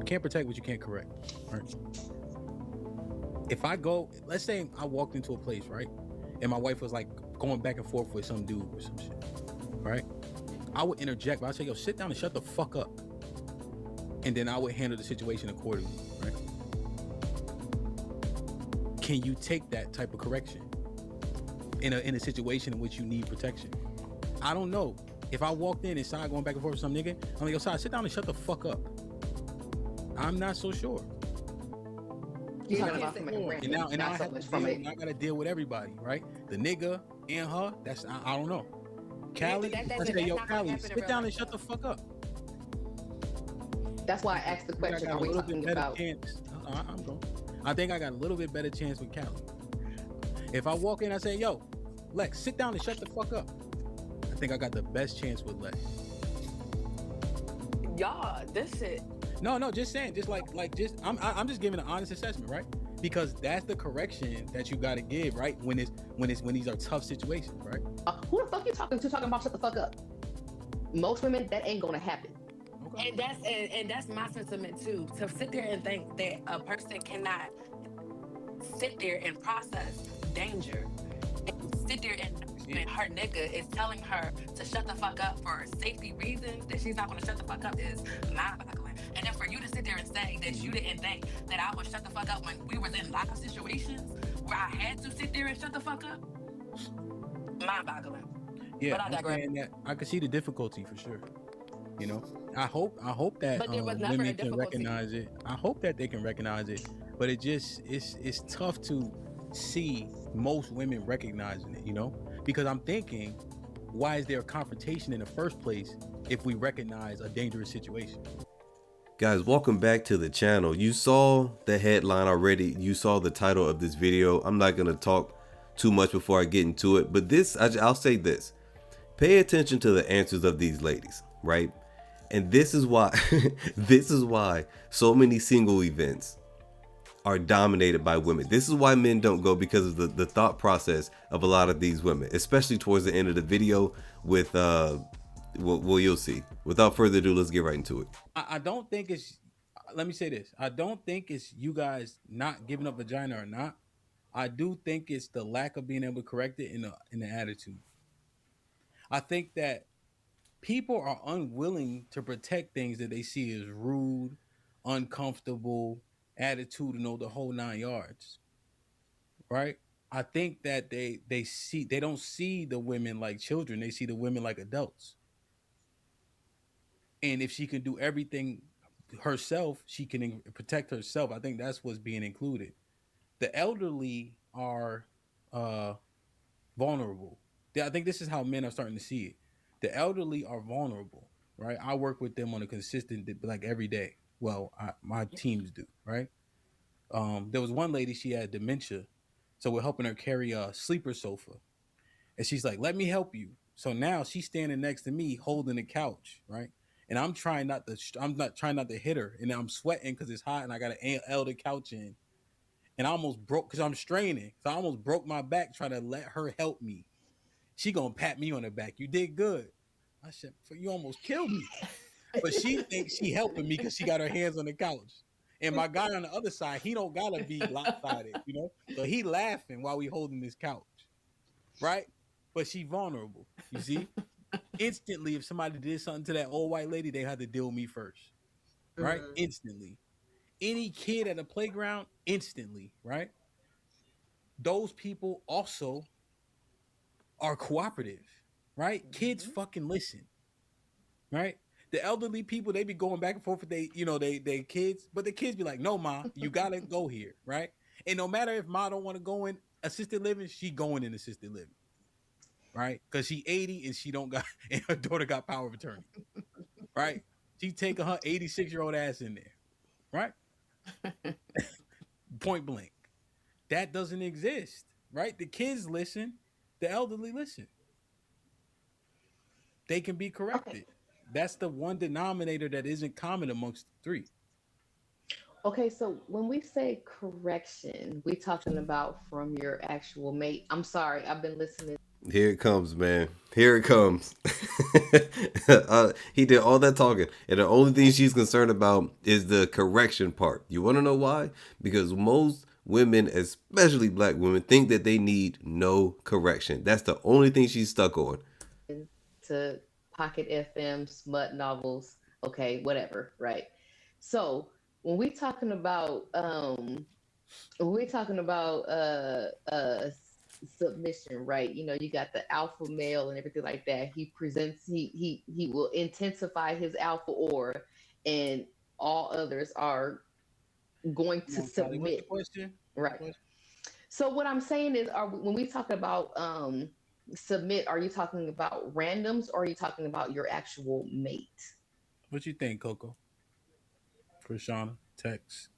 You can't protect what you can't correct. Right? If I go, let's say I walked into a place, right, and my wife was like going back and forth with some dude or some shit, right? I would interject, but I'd say, "Yo, sit down and shut the fuck up," and then I would handle the situation accordingly, right? Can you take that type of correction in a situation in which you need protection? I don't know. If I walked in and Side going back and forth with some nigga, I'm like, "Yo, Side, sit down and shut the fuck up." I'm not so sure. You're I'm talking not about from a sure. And random, now I not so have to much from deal. a. Now I got to deal with everybody, right? The nigga and her. That's I don't know. Yeah, but Callie, that I doesn't. say, That's "Yo, not gonna Callie, happen in sit real down life, and shut though. the fuck up." That's why I asked the I think I question. got Are a we little bit talking better about? chance. I'm going. I think I got a little bit better chance with Callie. If I walk in, I say, "Yo, Lex, sit down and shut the fuck up." I think I got the best chance with Lex. Y'all, this shit. No, just saying, just I'm just giving an honest assessment, right? Because that's the correction that you got to give, right? When these are tough situations, right? Who the fuck you talking to? Talking about shut the fuck up. Most women, that ain't gonna happen. Okay. And that's my sentiment too. To sit there and think that a person cannot sit there and process danger and sit there and her nigga is telling her to shut the fuck up for safety reasons that she's not going to shut the fuck up is mind-boggling. And then for you to sit there and say that you didn't think that I would shut the fuck up when we was in live situations where I had to sit there and shut the fuck up, mind-boggling. Yeah, But I I'm digress. saying that I can see the difficulty for sure. You know, I hope that But there was never a women can difficulty. recognize it. I hope that they can recognize it, but it's tough to see most women recognizing it. You know, because I'm thinking, why is there a confrontation in the first place if we recognize a dangerous situation? Guys, welcome back to the channel. You saw the headline already. You saw the title of this video. I'm not going to talk too much before I get into it, but I'll say this. Pay attention to the answers of these ladies, right? And this is why this is why so many single events are dominated by women. This is why men don't go, because of the thought process of a lot of these women, especially towards the end of the video with well, you'll see. Without further ado, let's get right into it. I don't think it's. Let me say this. I don't think it's you guys not giving up vagina or not. I do think it's the lack of being able to correct it in the attitude. I think that people are unwilling to protect things that they see as rude, uncomfortable, attitudinal, the whole 9 yards. Right? I think that they don't see the women like children. They see the women like adults. And if she can do everything herself, she can protect herself. I think that's what's being included. The elderly are uh vulnerable. I think this is how men are starting to see it. The elderly are vulnerable, right? I work with them on a consistent, like every day. Well, my teams do, right? There was one lady, she had dementia, so we're helping her carry a sleeper sofa, and she's like, "Let me help you." So now she's standing next to me, holding the couch, right? And I'm not trying not to hit her, and I'm sweating because it's hot, and I got to L the couch in, and I almost broke because I'm straining, so I almost broke my back trying to let her help me. She gonna pat me on the back. You did good. I said, you almost killed me. But she thinks she helping me because she got her hands on the couch. And my guy on the other side, he don't gotta be lopsided, you know? So he laughing while we holding this couch. Right? But she vulnerable. You see? Instantly, if somebody did something to that old white lady, they had to deal with me first. Right? Instantly. Any kid at the playground, instantly, right? Those people also are cooperative, right? Kids fucking listen, right? The elderly people, they be going back and forth with they kids, but the kids be like, "No, ma, you gotta go here," right? And no matter if ma don't want to go in assisted living, she going in assisted living, right? Because she 80 and she don't got and her daughter got power of attorney, right? She taking her 86-year-old ass in there, right? Point blank. That doesn't exist, right? The kids listen, the elderly listen. They can be Okay. corrected. That's the one denominator that isn't common amongst the three. Okay, so when we say correction, we talking about from your actual mate. I'm sorry, I've been listening Here it comes, man. Here it comes. He did all that talking, and the only thing she's concerned about is the correction part. You want to know why? Because most women, especially black women, think that they need no correction. That's the only thing she's stuck on. To Pocket FM, smut novels, okay, whatever, right? So when we talking about we're talking about submission, right? You know, you got the alpha male and everything like that. He presents he will intensify his alpha aura, and all others are going Come to on, Charlie. What's the submit, question? What's the right? question? So what I'm saying is, when we talk about submit, are you talking about randoms, or are you talking about your actual mate? What you think, Coco? Krishana, Tex,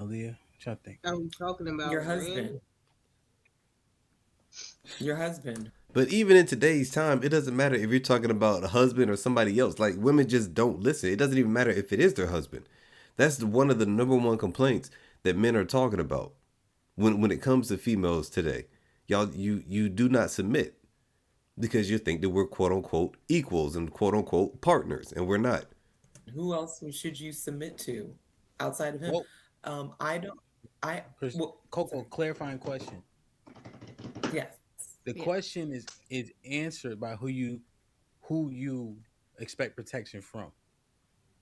Aaliyah, what y'all think? I'm talking Your about random. husband. Your husband. But even in today's time, it doesn't matter if you're talking about a husband or somebody else. Like women just don't listen. It doesn't even matter if it is their husband. That's one of the number one complaints that men are talking about when it comes to females today. Y'all, you do not submit because you think that we're quote unquote equals and quote unquote partners, and we're not. Who else should you submit to outside of him? Well, I don't. I Chris, well. Coco, Sorry. clarifying question. Yes. The Yeah. question is answered by who you expect protection from.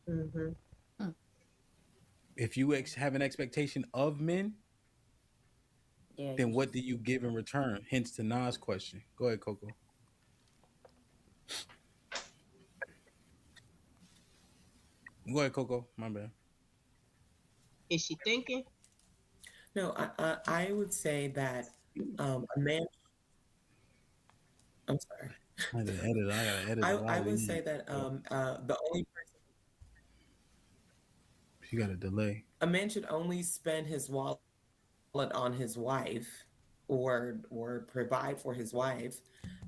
Mm-hmm. If you have an expectation of men, Yeah, then what do you give in return? Hence to Nas' question. Go ahead, Coco. Go ahead, Coco. My bad. Is she thinking? No. I would say that a man. I'm sorry. I gotta edit. I gotta edit a I lot of would these. say that the only person You got a delay. a man should only spend his wallet on his wife, or provide for his wife,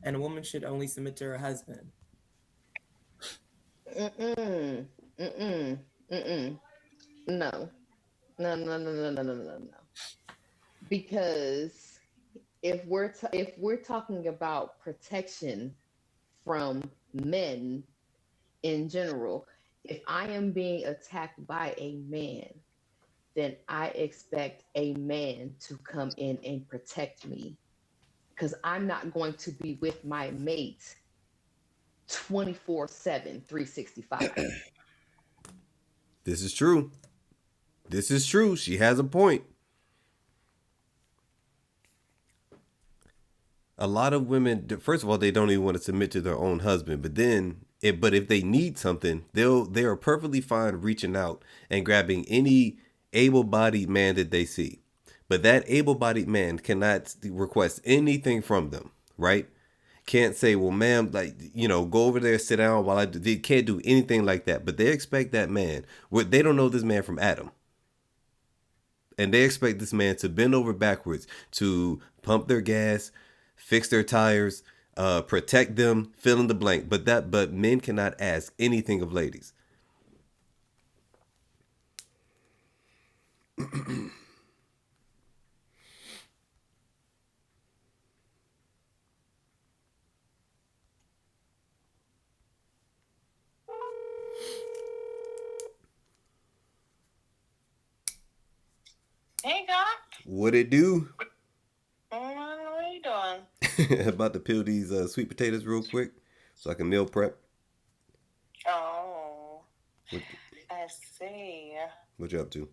and a woman should only submit to her husband. Mm-mm. Mm-mm. Mm-mm. No. No, no, no, no, no, no, no, no. Because if we're talking about protection from men in general, if I am being attacked by a man, then I expect a man to come in and protect me, because I'm not going to be with my mate 24/7, 365. This is true. This is true. She has a point. A lot of women, first of all, they don't even want to submit to their own husband. But if they need something, they are perfectly fine reaching out and grabbing any able-bodied man that they see. But that able-bodied man cannot request anything from them, right? Can't say, well, ma'am, like, go over there, sit down while I do. They can't do anything like that. But they expect that man. They don't know this man from Adam, and they expect this man to bend over backwards to pump their gas, fix their tires, protect them, fill in the blank. But men cannot ask anything of ladies. Hey, God. What it do? What are you doing? About to peel these sweet potatoes real quick so I can meal prep. Oh, What, I see. what you up to?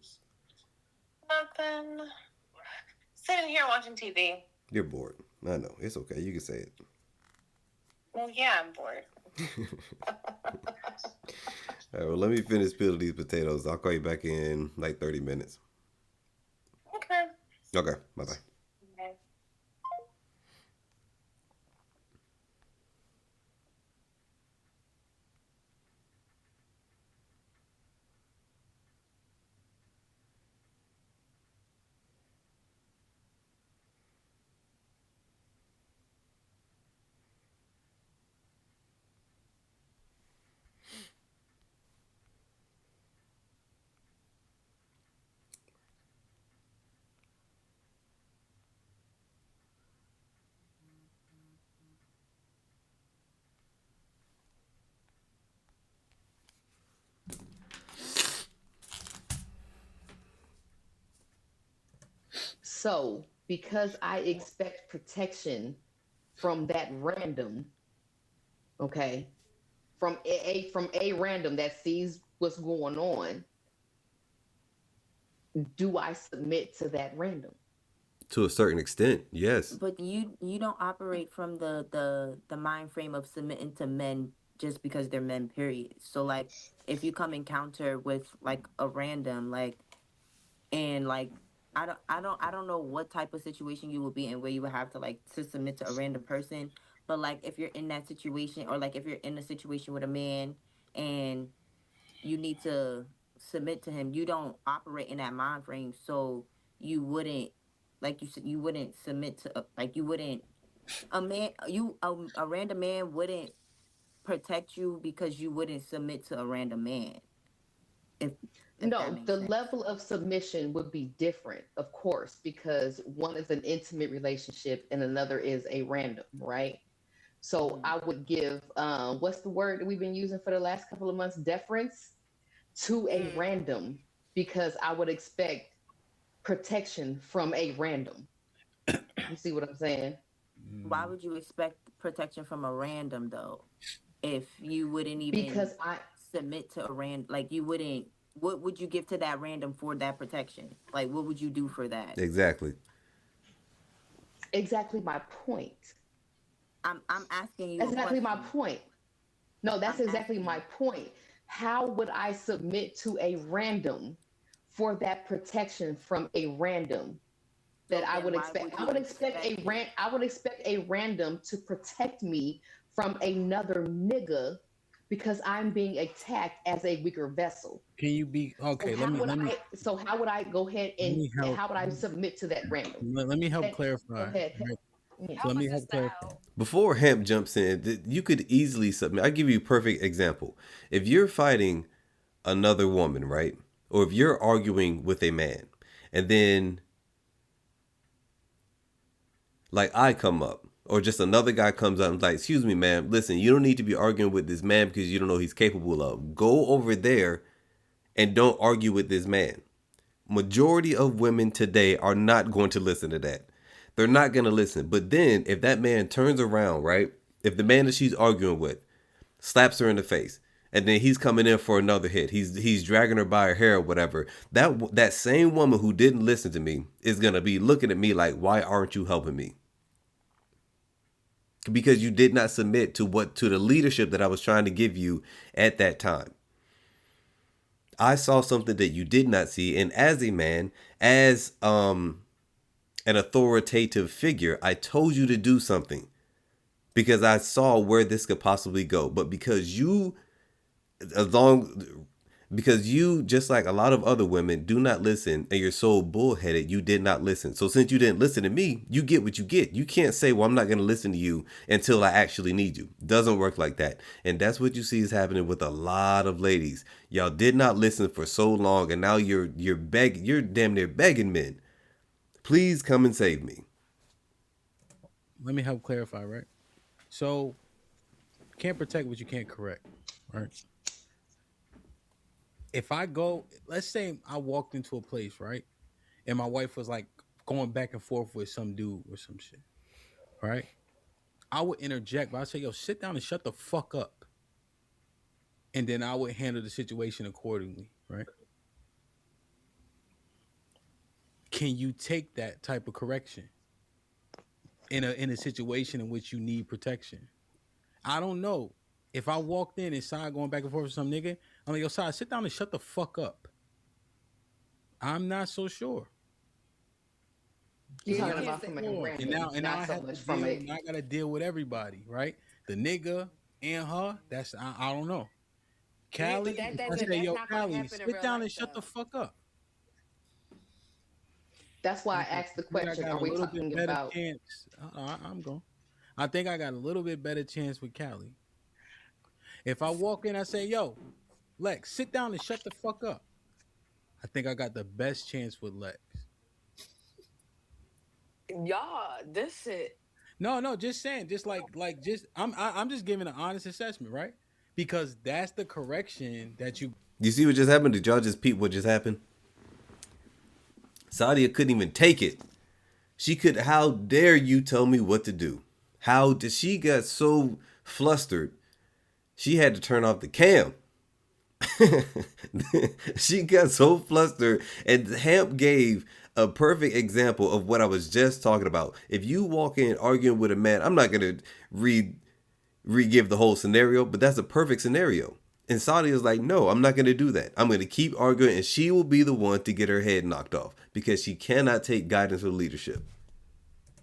Nothing. Sitting here watching TV. You're bored. I know. It's okay. You can say it. Well, yeah, I'm bored. All right, well, let me finish peeling these potatoes. I'll call you back in like 30 minutes. Okay. Okay, bye-bye. Okay. So because I expect protection from that random, okay, from a random that sees what's going on, do I submit to that random? To a certain extent, yes. But you don't operate from the mind frame of submitting to men just because they're men, period. So like if you come encounter with like a random, like, and like I don't know what type of situation you will be in where you would have to like to submit to a random person. But like if you're in that situation, or like if you're in a situation with a man and you need to submit to him, you don't operate in that mind frame. So you wouldn't, like you said, you wouldn't submit to like you wouldn't, a man, a random man wouldn't protect you because you wouldn't submit to a random man, if that No, makes the sense. level of submission would be different, of course, because one is an intimate relationship and another is a random, right? So Mm. I would give, what's the word that we've been using for the last couple of months? Deference to a Mm. random, because I would expect protection from a random. You see what I'm saying? Why Mm. would you expect protection from a random though, if you wouldn't even Because I submit to a like you wouldn't, what would you give to that random for that protection? Like what would you do for that? Exactly. exactly my point. I'm asking you That's a exactly my question. point. No, that's I'm exactly asking my you. point. How would I submit to a random for that protection from a random that So I would then why expect? would you expect it? I would expect a random to protect me from another nigga because I'm being attacked as a weaker vessel. Can you be So okay? how would how would I go ahead Let and me help. how would I submit to that random? Let me help Okay, go clarify. ahead. Right? Yeah. So let Help me us help just clarify. out. Before Hamp jumps in, you could easily submit. I'll give you a perfect example. If you're fighting another woman, right? Or if you're arguing with a man, and then like I come up, or just another guy comes up and is like, excuse me, man, listen, you don't need to be arguing with this man because you don't know what he's capable of. Go over there and don't argue with this man. Majority of women today are not going to listen to that. They're not going to listen. But then if that man turns around, right? If the man that she's arguing with slaps her in the face, and then he's coming in for another hit, he's dragging her by her hair or whatever, that same woman who didn't listen to me is going to be looking at me like, why aren't you helping me? Because you did not submit to the leadership that I was trying to give you at that time. I saw something that you did not see, and as a man, as an authoritative figure, I told you to do something because I saw where this could possibly go. But as long because you, just like a lot of other women, do not listen, and you're so bullheaded, you did not listen. So since you didn't listen to me, you get what you get. You can't say, well, I'm not going to listen to you until I actually need you. Doesn't work like that. And that's what you see is happening with a lot of ladies. Y'all did not listen for so long, and now you're damn near begging men, please come and save me. Let me help clarify. Right. So can't protect what you can't correct. Right. If I go, let's say I walked into a place, right, and my wife was like going back and forth with some dude or some shit, right? I would interject, but I say, "Yo, sit down and shut the fuck up," and then I would handle the situation accordingly, right? Can you take that type of correction in a situation in which you need protection? I don't know. If I walked in and saw going back and forth with some nigga, I'm like, "Yo, Si, sit down and shut the fuck up." I'm not so sure. You're Yeah, I'm you talking not can't about so say. from a sure. random, And now not I so have to much from deal. a. Now I got to deal with everybody, right? The nigga and her. That's I don't know. Yeah, Callie, but that if I doesn't. say, That's "Yo, not going to Callie, happen in sit real down life, and shut the though. fuck up," That's why I I asked the think I question: got are a we little bit talking better about? chance. I'm going. I think I got a little bit better chance with Callie. If I walk in, I say, "Yo, Lex, sit down and shut the fuck up." I think I got the best chance with Lex. Y'all, this shit. No, no, just saying, just just I'm just giving an honest assessment, right? Because that's the correction that you. You see what just happened? Did y'all just peep what just happened? Sadia couldn't even take it. She could, how dare you tell me what to do? How did she got so flustered? She had to turn off the cam. She got so flustered, and Hamp gave a perfect example of what I was just talking about. If you walk in arguing with a man, I'm not gonna re-give the whole scenario, but that's a perfect scenario. And Saudi is like, no, I'm not gonna do that. I'm gonna keep arguing, and she will be the one to get her head knocked off because she cannot take guidance or leadership.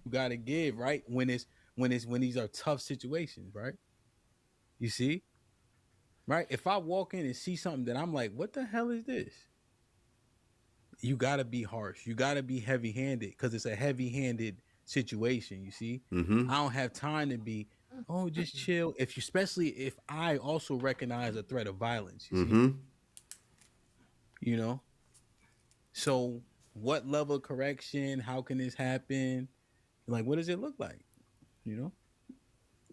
You gotta give, right? When these are tough situations, right? You see? Right? If I walk in and see something that I'm like, what the hell is this? You gotta be harsh. You gotta be heavy handed because it's a heavy handed situation. You see, Mm-hmm. I don't have time to be. Oh, just chill. If you, especially if I also recognize a threat of violence. You see, Mm-hmm. you know. So, what level of correction? How can this happen? Like, what does it look like? You know.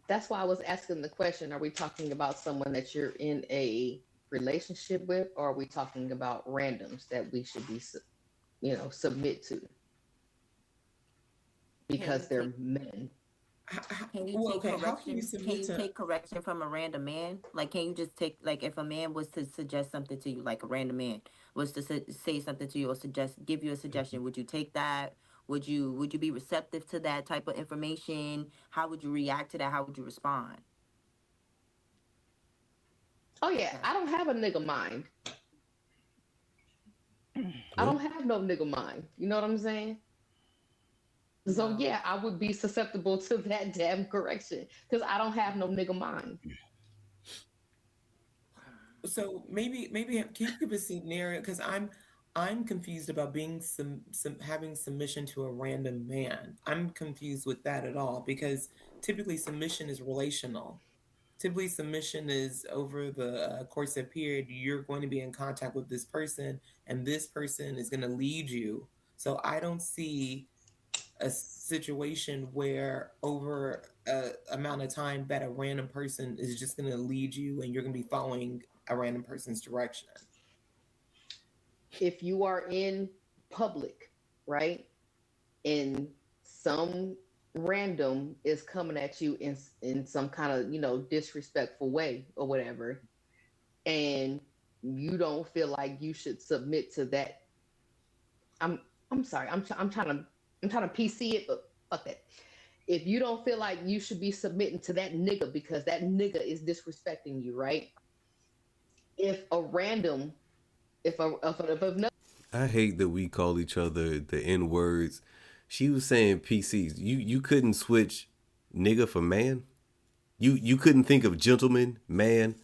That's why I was asking the question: are we talking about someone that you're in a relationship with, or are we talking about randoms that we should be, submit to Can because you take they're men? can you Well, take okay, how can you correction? Can submit you to? take correction from a random man? Like, can you just take, like, if a man was to suggest something to you, like a random man was to say something to you or give you a suggestion, would you take that? Would you be receptive to that type of information? How would you react to that? How would you respond? Oh yeah, Okay. I don't have a nigga mind. I Well, don't have no nigga mind. You know what I'm saying? So No. yeah, I would be susceptible to that damn correction because I don't have no nigga mind. So maybe can you give a scenario? Because I'm confused about being some having submission to a random man. I'm confused with that at all because typically submission is relational. Typically submission is over the course of period. You're going to be in contact with this person, and this person is going to lead you. So I don't see a situation where over a amount of time that a random person is just going to lead you and you're going to be following a random person's direction. If you are in public, right, and some random is coming at you in some kind of disrespectful way or whatever, and you don't feel like you should submit to that. I'm I'm sorry. I'm trying to PC it, but fuck that. If you don't feel like you should be submitting to that nigga because that nigga is disrespecting you, right? If a random, if another I hate that we call each other the N words. She was saying PCs. You couldn't switch nigga for man. You couldn't think of gentleman, man,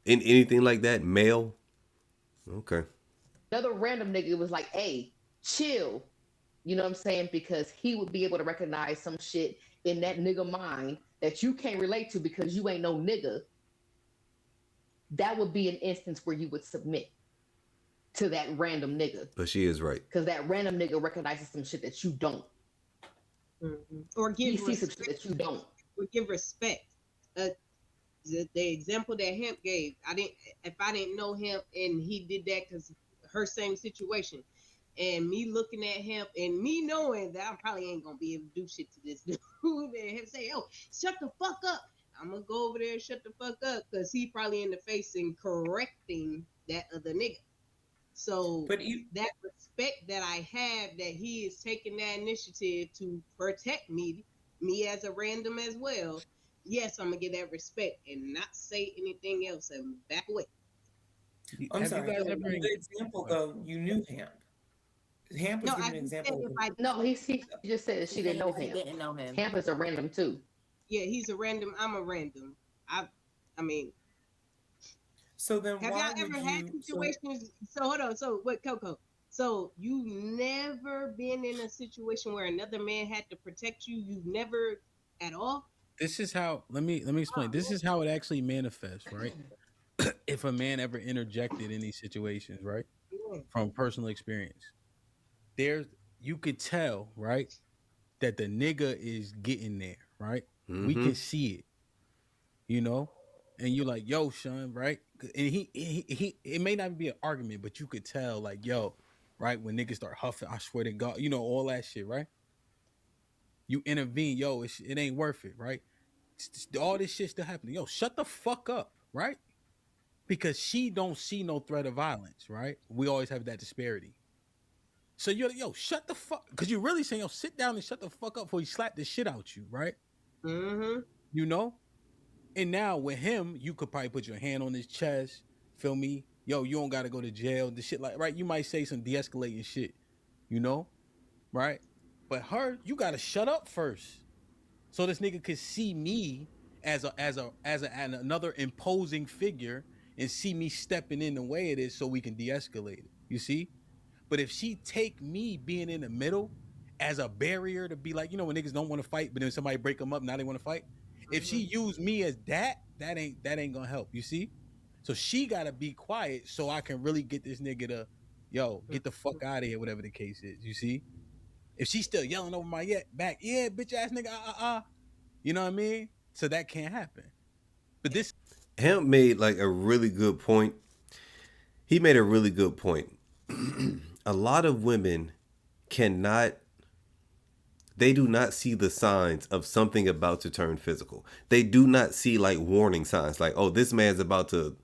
in anything like that. Male. Okay. random nigga was like, hey, chill. You know what I'm saying? Because he would be able to recognize some shit in that nigga mind that you can't relate to because you ain't no nigga. That would be an instance where you would submit to that random nigga. But she is right. Because that random nigga recognizes some shit that you don't. Or He give sees some shit respect. that you don't. Or give respect. Uh, the example that Hamp gave, if I didn't know him and he did that because her same situation, and me looking at him and me knowing that I probably ain't gonna be able to do shit to this dude, and him say, "Oh, shut the fuck up." I'm gonna go over there and shut the fuck up because he probably in the face and correcting that other nigga. So But you, that respect that I have that he is taking that initiative to protect me as a random as well. Yes, I'm gonna give that respect and not say anything else and back away. I'm Have you sorry. guys So ever? in the example though, you knew Hamp. Hamp was No, giving I an just said example if of I No, he just said that she She's didn't saying know that she him. didn't know him. Hamp is a random too. yeah, he's a random, I'm a random. I mean, so then have y'all why would ever had you so situations? So hold on. So what, Coco? So you never been in a situation where another man had to protect you? You've never at all? This is how. Let me explain. This is how it actually manifests, right? If a man ever interjected in these situations, right, Yeah. from personal experience, there's you could tell, right, that the nigga is getting there, right? We Mm-hmm. can see it, you know, and you're like, yo, Sean, right? And he it may not be an argument, but you could tell, like, yo, right? When niggas start huffing, I swear to God, all that shit, right? You intervene, yo, it ain't worth it, right? All this shit still happening. Yo, shut the fuck up, right? Because she don't see no threat of violence, right? We always have that disparity. So you're like, yo, shut the fuck, because you're really saying, yo, sit down and shut the fuck up before he slap the shit out you, right? Mm-hmm. You know? And now with him, you could probably put your hand on his chest, feel me? Yo, you don't gotta go to jail. The shit like right, you might say some de-escalating shit, you know? Right? But her, you gotta shut up first. So this nigga could see me as another imposing figure and see me stepping in the way it is so we can de-escalate it. You see? But if she take me being in the middle as a barrier to be like, when niggas don't want to fight, but then somebody break them up, now they want to fight. If she use me as that ain't gonna help. You see? So she gotta be quiet so I can really get this nigga to, yo, get the fuck out of here, whatever the case is. You see? If she's still yelling over my back, yeah, bitch ass nigga, you know what I mean? So that can't happen. But this Hamp made like a really good point. He made a really good point. A lot of women cannot, they do not see the signs of something about to turn physical. They do not see like warning signs like, oh, this man's about to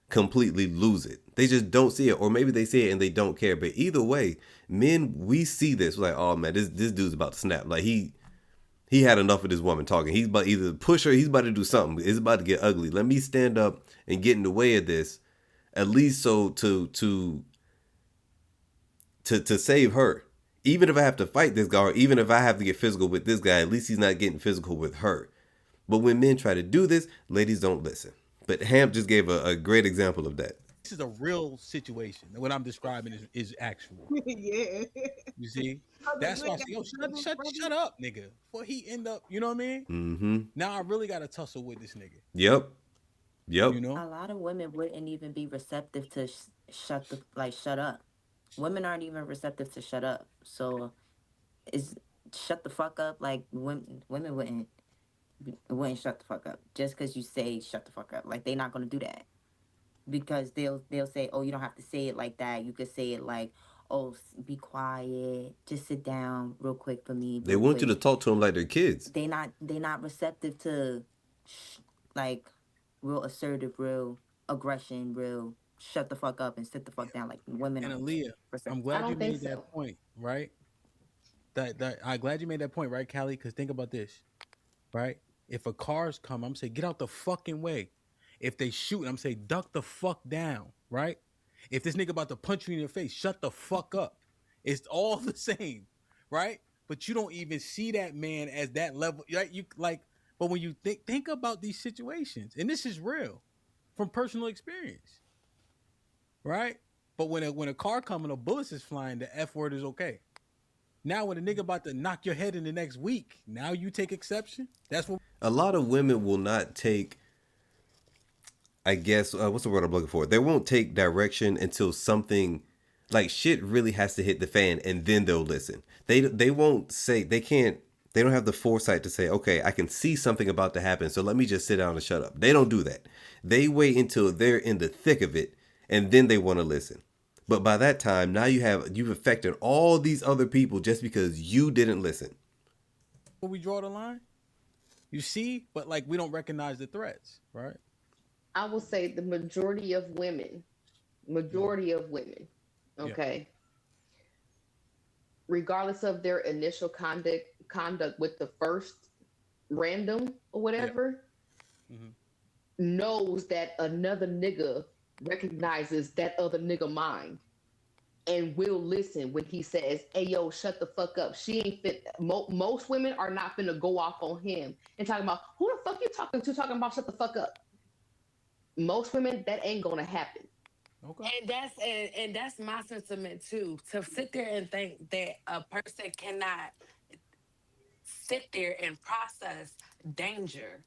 completely lose it. They just don't see it. Or maybe they see it and they don't care. But either way, men, we see this. We're like, oh man, this dude's about to snap. Like he had enough of this woman talking. He's about either push her, he's about to do something. It's about to get ugly. Let me stand up and get in the way of this. At least so to save her. Even if I have to fight this guy, or even if I have to get physical with this guy, at least he's not getting physical with her. But when men try to do this, ladies don't listen. But Hamp just gave a great example of that. is a real situation. What I'm describing is actual. Yeah. You see? Other That's why I good say, yo, guys, brothers, shut up, nigga. Before he end up, you know what I mean? Mm-hmm. Now I really gotta tussle with this nigga. Yep. Yep. You know? A lot of women wouldn't even be receptive to shut up. Women aren't even receptive to shut up. So is shut the fuck up. Like women wouldn't shut the fuck up just because you say shut the fuck up. Like they're not gonna do that because they'll say, oh, you don't have to say it like that. You could say it like, oh, be quiet, just sit down real quick for me. They Real want you to quick. talk to them like they're kids. They not receptive to like real assertive, real aggression, real shut the fuck up and sit the fuck down. Like women And are Aaliyah, I'm receptive. I glad you don't think made that so. point, right? That I'm glad you made that point, right, Callie? Because think about this, right? If a car's come, I'm saying get out the fucking way. If they shoot, I'm saying duck the fuck down, right? If this nigga about to punch you in your face, shut the fuck up. It's all the same, right? But you don't even see that man as that level, right? You like, but when you think about these situations, and this is real from personal experience, right? But when a car coming, a bullets is flying, the F word is okay. Now when a nigga about to knock your head in the next week, now you take exception. That's what. A lot of women will not take, I guess, what's the word I'm looking for? They won't take direction until something like shit really has to hit the fan, and then they'll listen. They won't say, they can't, they don't have the foresight to say, okay, I can see something about to happen, so let me just sit down and shut up. They don't do that. They wait until they're in the thick of it, and then they want to listen. But by that time, now you've affected all these other people just because you didn't listen. Where we draw the line, you see, but like we don't recognize the threats, right? I will say the majority of women, Yeah. okay, regardless of their initial conduct with the first random or Yeah. whatever, Mm-hmm. knows that another nigga recognizes that other nigga mind and will listen when he says, "Hey yo, shut the fuck up." She ain't fit. Most women are not finna go off on him and talking about who the fuck you talking to, talking about shut the fuck up. Most women, that ain't gonna happen. Okay. And that's my sentiment too. To sit there and think that a person cannot sit there and process danger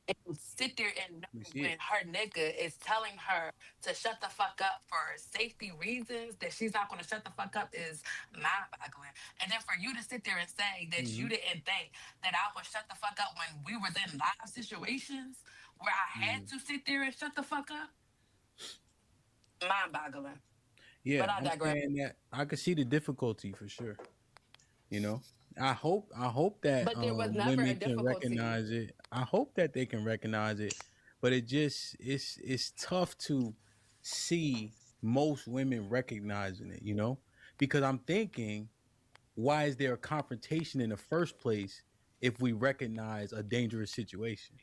and sit there and We know see when it. her nigga is telling her to shut the fuck up for safety reasons that she's not going to shut the fuck up is mind boggling. And then for you to sit there and say that Mm-hmm. you didn't think that I would shut the fuck up when we were in live situations where I had Mm-hmm. to sit there and shut the fuck up, mind boggling. Yeah, But I I'm digress. saying that I could see the difficulty for sure. You know, I hope that But there was never a women can difficulty. recognize it. I hope that they can recognize it, but it's tough to see most women recognizing it. Because I'm thinking, why is there a confrontation in the first place if we recognize a dangerous situation?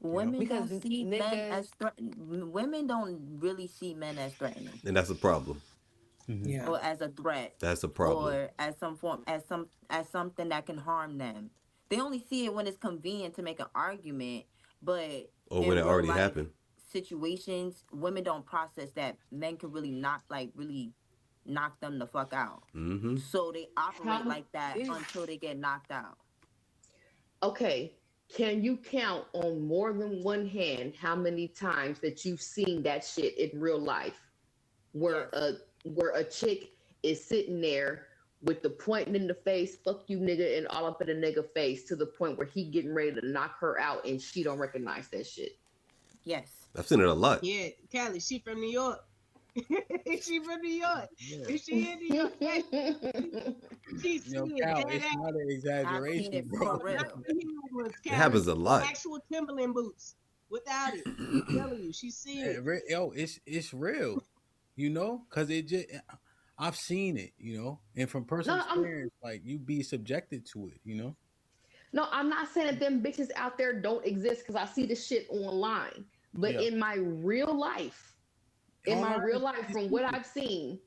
You know, Women Because don't see men niggas, as women don't really see men as threatening And that's a problem. hmm Yeah. or as a threat That's a problem. or as some form as something that can harm them. They only see it when it's convenient to make an argument, but Or when in it real already life happened. situations, women don't process that men can really knock them the fuck out. Mm-hmm. So they operate How? like that these until they get knocked out. Okay. Can you count on more than one hand how many times that you've seen that shit in real life, where yes. a chick is sitting there with the pointing in the face, fuck you nigga, and all up in a nigga face to the point where he getting ready to knock her out and she don't recognize that shit. Yes. I've seen it a lot. Yeah, Callie, she from New York. She from New York. yeah. Is she in New York? She see it Cal, dead it's ass. not an I've seen exaggeration, it bro. for Not real. the healing ones, It Callie. happens a lot. Actual Timberland boots. Without it. I'm telling you, she seen it. Yo, it's real. Because I've seen it. And from personal no, I'm experience, like you be subjected to it. no, I'm not saying that them bitches out there don't exist because I see the shit online. But Yeah. in my real life, Online is from what people. I've seen,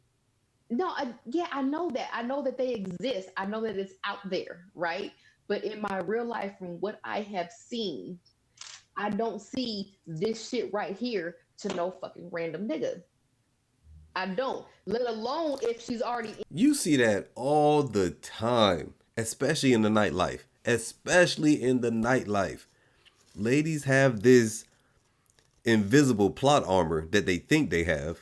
no, yeah, I know that. I know that they exist. I know that it's out there, right? But in my real life, from what I have seen, I don't see this shit right here to no fucking random nigga. I don't. Let alone if she's already You see that all the time, especially in the nightlife. Especially in the nightlife. Ladies have this invisible plot armor that they think they have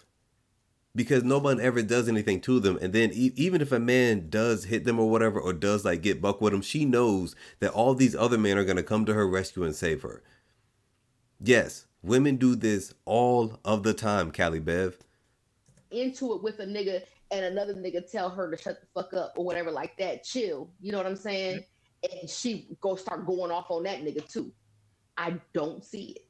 because no one ever does anything to them. And then even if a man does hit them or whatever, or does like get buck with them, she knows that all these other men are going to come to her rescue and save her. Yes, women do this all of the time, Callie Bev. into it with a nigga and another nigga tell her to shut the fuck up or whatever like that, chill. You know what I'm saying? And she go start going off on that nigga too. I don't see it.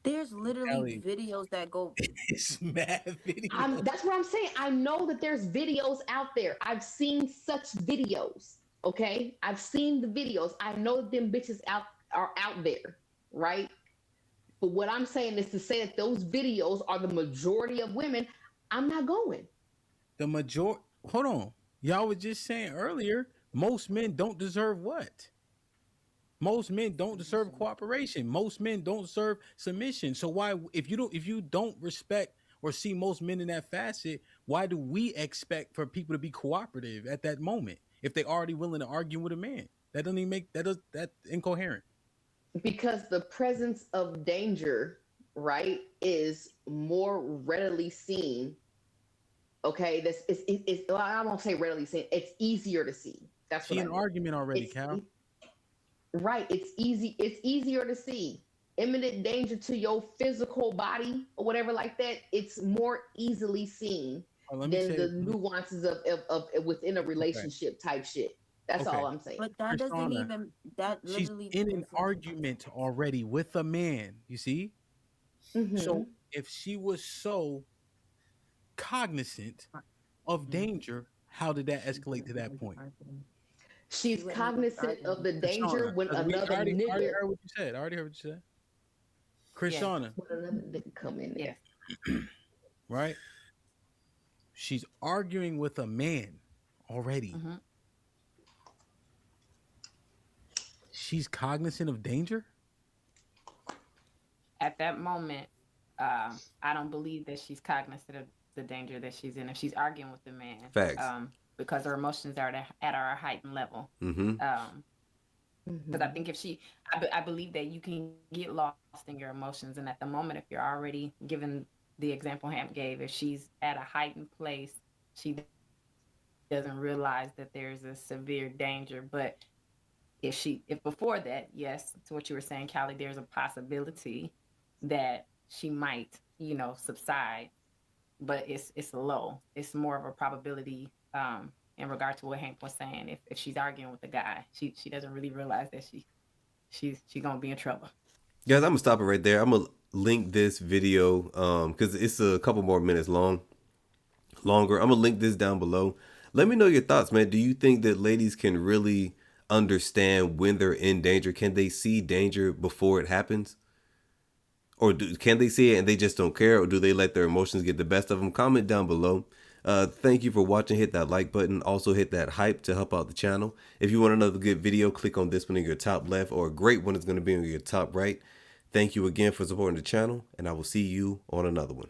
There's literally Kelly, videos that go. it's mad video. That's what I'm saying. I know that there's videos out there. I've seen such videos. Okay, I've seen the videos. I know that them bitches are out there, right? But what I'm saying is to say that those videos are the majority of women. I'm not going. The major Hold on. Y'all was just saying earlier, most men don't deserve what? Most men don't deserve cooperation. Most men don't deserve submission. So why, if you don't respect or see most men in that facet, why do we expect for people to be cooperative at that moment if they already willing to argue with a man? That doesn't even make that incoherent. Because the presence of danger, right, is more readily seen. Okay, this is well, I won't say readily seen. It's easier to see. That's See what I an mean. argument already, It's Cal. right. It's easy. It's easier to see imminent danger to your physical body or whatever like that. It's more easily seen Let me than say, the nuances of within a okay, relationship type shit. That's all okay. I'm saying. But that doesn't Krishana, even, that she's literally in an doesn't. argument already with a man. You see, so Hmm. if she was so cognizant of danger, how did that escalate to that point? She She's wouldn't even be cognizant of arguing. the danger Krishana, when because I another already nigga heard what you said. I already heard what you said. Yes. Krishana, when another nigga come in there. Yes. right? She's arguing with a man already. Mm-hmm. She's cognizant of danger. At that moment, I don't believe that she's cognizant of the danger that she's in if she's arguing with the man. Facts. Because her emotions are at our heightened level. Mm-hmm. Because I think if I believe that you can get lost in your emotions, and at the moment, if you're already given the example Hamp gave, if she's at a heightened place, she doesn't realize that there's a severe danger. But if before that, yes, to what you were saying, Callie, there's a possibility that she might, subside. but it's low. It's more of a probability in regard to what Hank was saying. If she's arguing with the guy, she doesn't really realize that she's gonna be in trouble. Guys, I'm gonna stop it right there. I'm gonna link this video because it's a couple more minutes longer. I'm gonna link this down below. Let me know your thoughts, man. Do you think that ladies can really understand when they're in danger? Can they see danger before it happens? Or can they see it and they just don't care? Or do they let their emotions get the best of them? Comment down below. Thank you for watching. Hit that like button. Also hit that hype to help out the channel. If you want another good video, click on this one in your top left, or a great one is going to be in your top right. Thank you again for supporting the channel, and I will see you on another one.